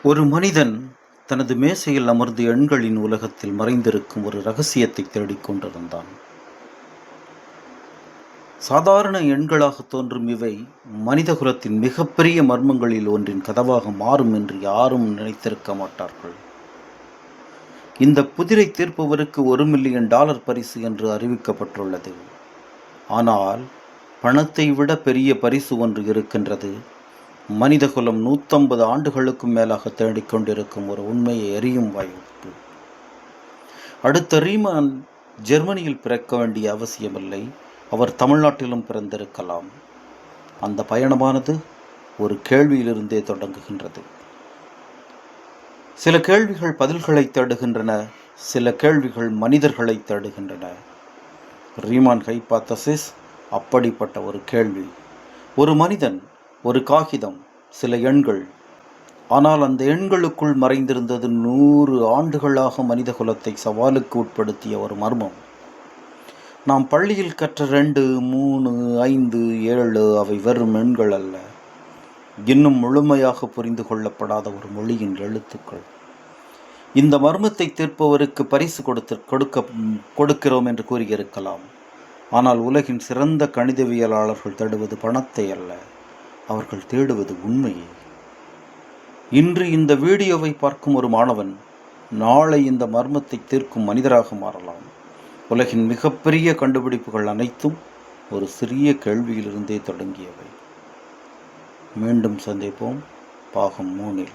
ஒரு மனிதன் தனது மேசையில் அமர்ந்து எண்களின் உலகத்தில் மறைந்திருக்கும் ஒரு ரகசியத்தை தேடிக் கொண்டிருந்தான். சாதாரண எண்களாக தோன்றும் இவை மனிதகுலத்தின் மிகப்பெரிய மர்மங்களில் ஒன்றின் கதவாக மாறும் என்று யாரும் நினைத்திருக்க மாட்டார்கள். இந்த புதிரை தீர்ப்பவருக்கு $1,000,000 பரிசு என்று அறிவிக்கப்பட்டுள்ளது. ஆனால் பணத்தை விட பெரிய பரிசு ஒன்று இருக்கின்றது. மனிதகுலம் 150 ஆண்டுகளுக்கும் மேலாக தேடிக்கொண்டிருக்கும் ஒரு உண்மையை அறியும் வாய்ப்பு. அடுத்த ரீமான் ஜெர்மனியில் பிறக்க வேண்டிய அவசியமில்லை. அவர் தமிழ்நாட்டிலும் பிறந்திருக்கலாம். அந்த பயணமானது ஒரு கேள்வியிலிருந்தே தொடங்குகின்றது. சில கேள்விகள் பதில்களை தேடுகின்றன, சில கேள்விகள் மனிதர்களை தேடுகின்றன. ரீமான் ஹைபாத்தசிஸ் அப்படிப்பட்ட ஒரு கேள்வி. ஒரு மனிதன், ஒரு காகிதம், சில எண்கள். ஆனால் அந்த எண்களுக்குள் மறைந்திருந்தது 100 ஆண்டுகளாக மனித குலத்தை சவாலுக்கு உட்படுத்திய ஒரு மர்மம். நாம் பள்ளியில் கற்ற 2, 3, 5, 7 அவை வெறும் எண்கள் அல்ல. இன்னும் முழுமையாக புரிந்து கொள்ளப்படாத ஒரு மொழியின் எழுத்துக்கள். இந்த மர்மத்தை தீர்ப்பவருக்கு பரிசு கொடுக்கிறோம் என்று கூறியிருக்கலாம். ஆனால் உலகின் சிறந்த கணிதவியலாளர்கள் தேடுவது பணத்தை அல்ல, அவர்கள் தேடுவது உண்மையை. இன்று இந்த வீடியோவை பார்க்கும் ஒரு மாணவன் நாளை இந்த மர்மத்தை தீர்க்கும் மனிதராக மாறலாம். உலகின் மிகப்பெரிய கண்டுபிடிப்புகள் அனைத்தும் ஒரு சிறிய கேள்வியிலிருந்தே தொடங்கியவை. மீண்டும் சந்திப்போம் பாகம் 3.